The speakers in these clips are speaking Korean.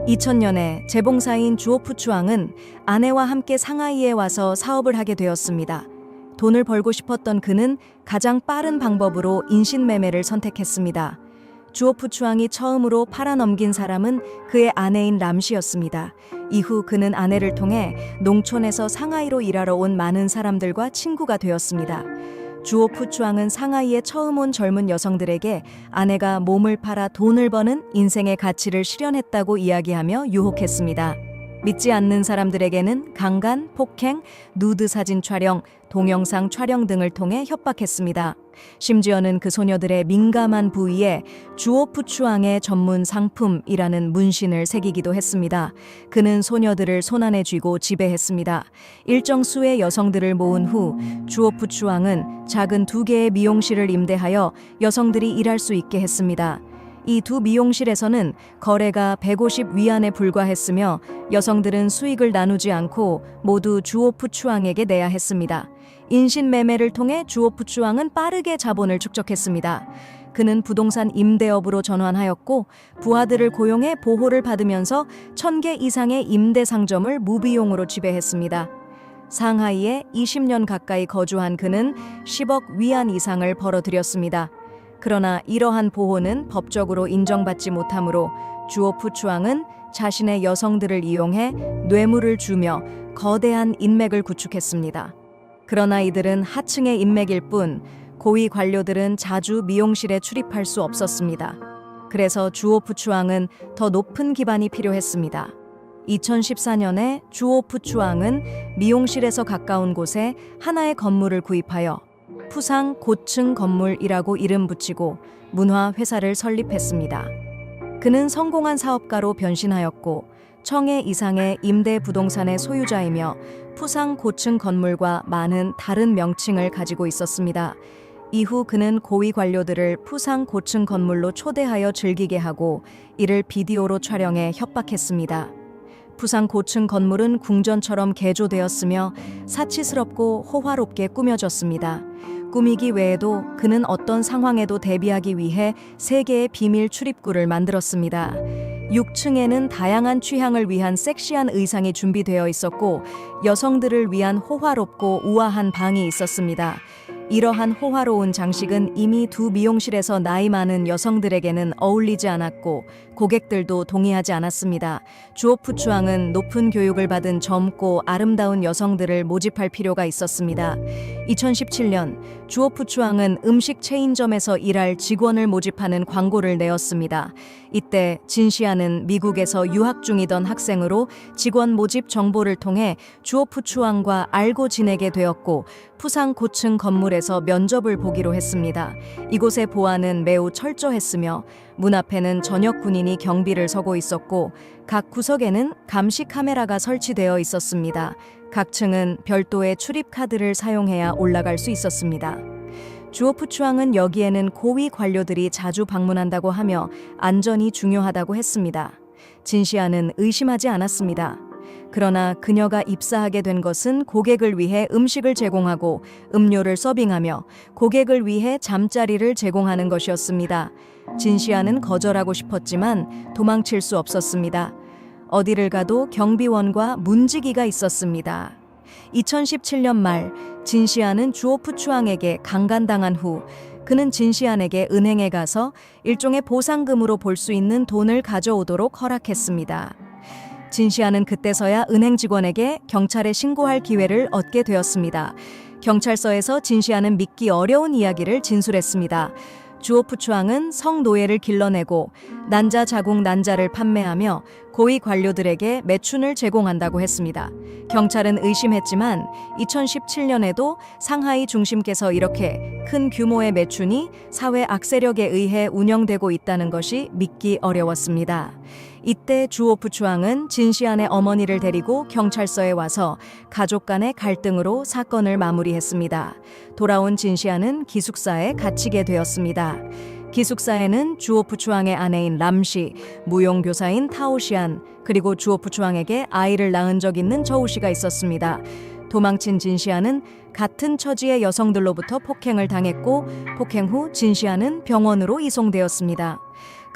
2000년에 재봉사인 주오프 추앙은 아내와 함께 상하이에 와서 사업을 하게 되었습니다. 돈을 벌고 싶었던 그는 가장 빠른 방법으로 인신매매를 선택했습니다. 주오프 추앙이 처음으로 팔아넘긴 사람은 그의 아내인 람씨였습니다. 이후 그는 아내를 통해 농촌에서 상하이로 일하러 온 많은 사람들과 친구가 되었습니다. 주오프 추앙은 상하이에 처음 온 젊은 여성들에게 아내가 몸을 팔아 돈을 버는 인생의 가치를 실현했다고 이야기하며 유혹했습니다. 믿지 않는 사람들에게는 강간, 폭행, 누드 사진 촬영, 동영상 촬영 등을 통해 협박했습니다. 심지어는 그 소녀들의 민감한 부위에 주오프 추앙의 전문 상품이라는 문신을 새기기도 했습니다. 그는 소녀들을 손안에 쥐고 지배했습니다. 일정 수의 여성들을 모은 후 주오프 추앙은 작은 2개의 미용실을 임대하여 여성들이 일할 수 있게 했습니다. 이 두 미용실에서는 거래가 150위안에 불과했으며 여성들은 수익을 나누지 않고 모두 주오프 추앙에게 내야 했습니다. 인신매매를 통해 주오프 추앙은 빠르게 자본을 축적했습니다. 그는 부동산 임대업으로 전환하였고 부하들을 고용해 보호를 받으면서 1000개 이상의 임대 상점을 무비용으로 지배했습니다. 상하이에 20년 가까이 거주한 그는 10억 위안 이상을 벌어들였습니다. 그러나 이러한 보호는 법적으로 인정받지 못하므로 주오프 추앙은 자신의 여성들을 이용해 뇌물을 주며 거대한 인맥을 구축했습니다. 그러나 이들은 하층의 인맥일 뿐 고위 관료들은 자주 미용실에 출입할 수 없었습니다. 그래서 주오프 추앙은 더 높은 기반이 필요했습니다. 2014년에 주오프 추앙은 미용실에서 가까운 곳에 하나의 건물을 구입하여 푸상 고층 건물이라고 이름 붙이고 문화 회사를 설립했습니다. 그는 성공한 사업가로 변신하였고 1000회 이상의 임대 부동산의 소유자이며 푸상 고층 건물과 많은 다른 명칭을 가지고 있었습니다. 이후 그는 고위 관료들을 푸상 고층 건물로 초대하여 즐기게 하고 이를 비디오로 촬영해 협박했습니다. 푸상 고층 건물은 궁전처럼 개조되었으며 사치스럽고 호화롭게 꾸며졌습니다. 꾸미기 외에도 그는 어떤 상황에도 대비하기 위해 3개의 비밀 출입구를 만들었습니다. 6층에는 다양한 취향을 위한 섹시한 의상이 준비되어 있었고 여성들을 위한 호화롭고 우아한 방이 있었습니다. 이러한 호화로운 장식은 이미 두 미용실에서 나이 많은 여성들에게는 어울리지 않았고 고객들도 동의하지 않았습니다. 주오프 추앙은 높은 교육을 받은 젊고 아름다운 여성들을 모집할 필요가 있었습니다. 2017년 주오프 추앙은 음식 체인점에서 일할 직원을 모집하는 광고를 내었습니다. 이때 진시아는 미국에서 유학 중이던 학생으로 직원 모집 정보를 통해 주오프 추앙과 알고 지내게 되었고 푸상 고층 건물에서 면접을 보기로 했습니다. 이곳의 보안은 매우 철저했으며 문 앞에는 전역 군인이 경비를 서고 있었고 각 구석에는 감시 카메라가 설치되어 있었습니다. 각 층은 별도의 출입 카드를 사용해야 올라갈 수 있었습니다. 주오프 추앙은 여기에는 고위 관료들이 자주 방문한다고 하며 안전이 중요하다고 했습니다. 진시아는 의심하지 않았습니다. 그러나 그녀가 입사하게 된 것은 고객을 위해 음식을 제공하고 음료를 서빙하며 고객을 위해 잠자리를 제공하는 것이었습니다. 진시아는 거절하고 싶었지만 도망칠 수 없었습니다. 어디를 가도 경비원과 문지기가 있었습니다. 2017년 말 진시아는 주오프 추앙에게 강간당한 후 그는 진시안에게 은행에 가서 일종의 보상금으로 볼 수 있는 돈을 가져오도록 허락했습니다. 진시아는 그때서야 은행 직원에게 경찰에 신고할 기회를 얻게 되었습니다. 경찰서에서 진시아는 믿기 어려운 이야기를 진술했습니다. 주오프 추앙은 성노예를 길러내고 난자 자궁 난자를 판매하며 고위 관료들에게 매춘을 제공한다고 했습니다. 경찰은 의심했지만 2017년에도 상하이 중심께서 이렇게 큰 규모의 매춘이 사회 악세력에 의해 운영되고 있다는 것이 믿기 어려웠습니다. 이때 주오프 추앙은 진시안의 어머니를 데리고 경찰서에 와서 가족 간의 갈등으로 사건을 마무리했습니다. 돌아온 진시안은 기숙사에 갇히게 되었습니다. 기숙사에는 주오프 추앙의 아내인 람씨, 무용교사인 타오시안, 그리고 주오프 추앙에게 아이를 낳은 적 있는 저우씨가 있었습니다. 도망친 진시안은 같은 처지의 여성들로부터 폭행을 당했고 폭행 후 진시안은 병원으로 이송되었습니다.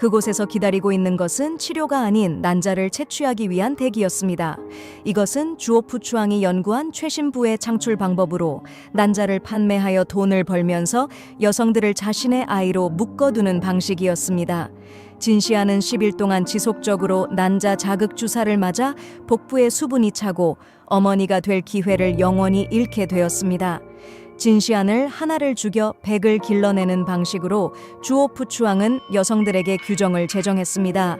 그곳에서 기다리고 있는 것은 치료가 아닌 난자를 채취하기 위한 대기였습니다. 이것은 주오푸추앙이 연구한 최신부의 창출 방법으로 난자를 판매하여 돈을 벌면서 여성들을 자신의 아이로 묶어두는 방식이었습니다. 진시아는 10일 동안 지속적으로 난자 자극 주사를 맞아 복부에 수분이 차고 어머니가 될 기회를 영원히 잃게 되었습니다. 진시안을 하나를 죽여 100을 길러내는 방식으로 주오푸추앙은 여성들에게 규정을 제정했습니다.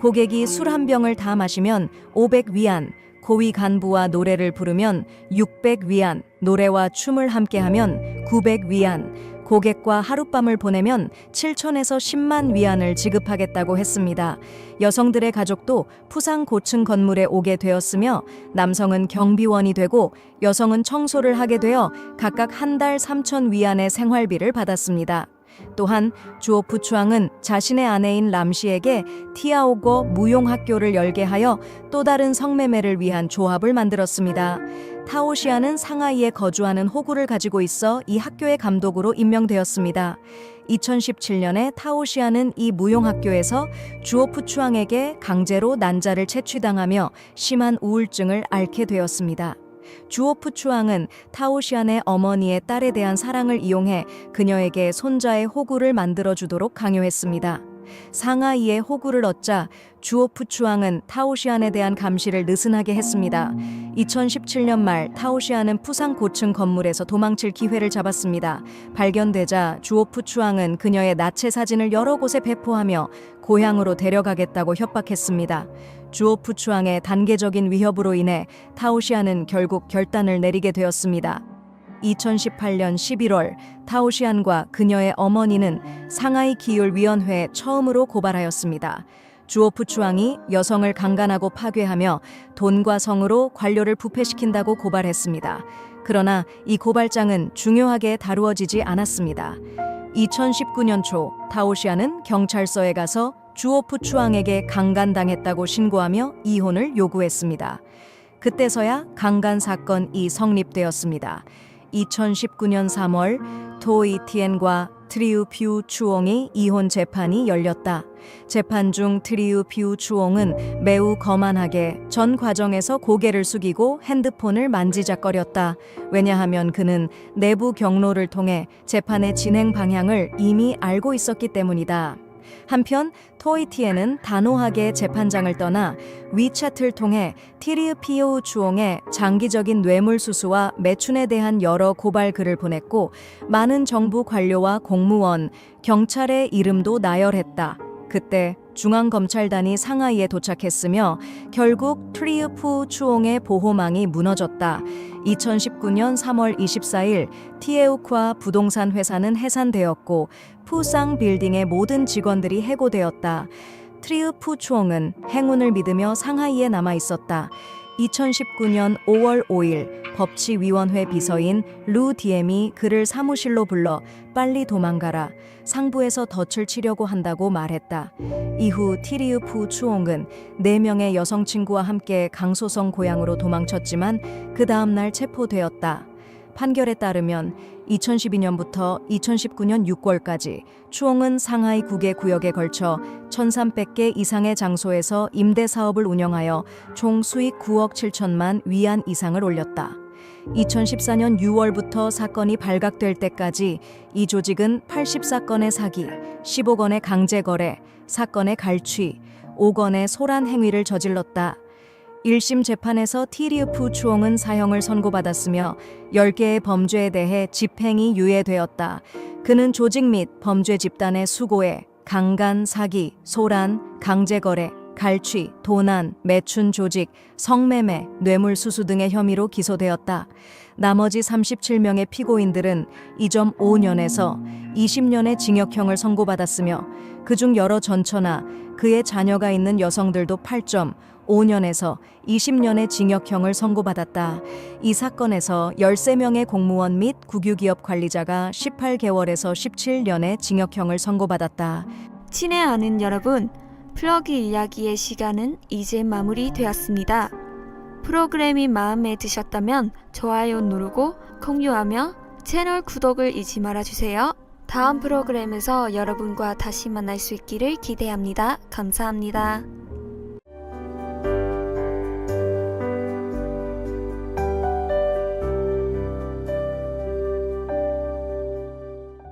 고객이 술 한 병을 다 마시면 500위안, 고위 간부와 노래를 부르면 600위안, 노래와 춤을 함께하면 900위안, 고객과 하룻밤을 보내면 7천에서 10만 위안을 지급하겠다고 했습니다. 여성들의 가족도 푸상 고층 건물에 오게 되었으며 남성은 경비원이 되고 여성은 청소를 하게 되어 각각 한 달 3천 위안의 생활비를 받았습니다. 또한 주오푸추앙은 자신의 아내인 람씨에게 티아오거 무용학교를 열게 하여 또 다른 성매매를 위한 조합을 만들었습니다. 타오시아는 상하이에 거주하는 호구를 가지고 있어 이 학교의 감독으로 임명되었습니다. 2017년에 타오시아는 이 무용학교에서 주오푸추앙에게 강제로 난자를 채취당하며 심한 우울증을 앓게 되었습니다. 주오푸추앙은 타오시안의 어머니의 딸에 대한 사랑을 이용해 그녀에게 손자의 호구를 만들어주도록 강요했습니다. 상하이의 호구를 얻자 주오푸추앙은 타오시안에 대한 감시를 느슨하게 했습니다. 2017년 말 타오시안은 푸상 고층 건물에서 도망칠 기회를 잡았습니다. 발견되자 주오푸추앙은 그녀의 나체 사진을 여러 곳에 배포하며 고향으로 데려가겠다고 협박했습니다. 주오푸추앙의 단계적인 위협으로 인해 타오시안은 결국 결단을 내리게 되었습니다. 2018년 11월 타오시안과 그녀의 어머니는 상하이 기율위원회에 처음으로 고발하였습니다. 주오푸추앙이 여성을 강간하고 파괴하며 돈과 성으로 관료를 부패시킨다고 고발했습니다. 그러나 이 고발장은 중요하게 다루어지지 않았습니다. 2019년 초 타오시안은 경찰서에 가서 주오푸추앙에게 강간당했다고 신고하며 이혼을 요구했습니다. 그때서야 강간 사건이 성립되었습니다. 2019년 3월 토이티엔과 트리우퓨 추옹의 이혼 재판이 열렸다. 재판 중 트리우퓨 추옹은 매우 거만하게 전 과정에서 고개를 숙이고 핸드폰을 만지작거렸다. 왜냐하면 그는 내부 경로를 통해 재판의 진행 방향을 이미 알고 있었기 때문이다. 한편 토이티엔은 단호하게 재판장을 떠나 위챗을 통해 티리우피우 추옹의 장기적인 뇌물수수와 매춘에 대한 여러 고발 글을 보냈고 많은 정부 관료와 공무원, 경찰의 이름도 나열했다. 그때 중앙검찰단이 상하이에 도착했으며 결국 트리우프 추옹의 보호망이 무너졌다. 2019년 3월 24일 티에우쿠아 부동산 회사는 해산되었고 푸상 빌딩의 모든 직원들이 해고되었다. 트리우프 추옹은 행운을 믿으며 상하이에 남아 있었다. 2019년 5월 5일 법치위원회 비서인 루 디엠이 그를 사무실로 불러 빨리 도망가라. 상부에서 덫을 치려고 한다고 말했다. 이후 티리우프 추옹은 4명의 여성 친구와 함께 강소성 고향으로 도망쳤지만 그 다음 날 체포되었다. 판결에 따르면 2012년부터 2019년 6월까지 추옹은 상하이 9개 구역에 걸쳐 1,300개 이상의 장소에서 임대 사업을 운영하여 총 수익 9억 7천만 위안 이상을 올렸다. 2014년 6월부터 사건이 발각될 때까지 이 조직은 84건의 사기, 15건의 강제거래, 사건의 갈취, 5건의 소란 행위를 저질렀다. 1심 재판에서 티리우프 추옹은 사형을 선고받았으며 10개의 범죄에 대해 집행이 유예되었다. 그는 조직 및 범죄 집단의 수고에 강간, 사기, 소란, 강제거래, 갈취, 도난, 매춘 조직, 성매매, 뇌물수수 등의 혐의로 기소되었다. 나머지 37명의 피고인들은 2.5년에서 20년의 징역형을 선고받았으며 그중 여러 전처나 그의 자녀가 있는 여성들도 8.5년에서 20년의 징역형을 선고받았다. 이 사건에서 13명의 공무원 및 국유기업 관리자가 18개월에서 17년의 징역형을 선고받았다. 친애하는 여러분, 플러그 이야기의 시간은 이제 마무리되었습니다. 프로그램이 마음에 드셨다면 좋아요 누르고 공유하며 채널 구독을 잊지 말아주세요. 다음 프로그램에서 여러분과 다시 만날 수 있기를 기대합니다. 감사합니다.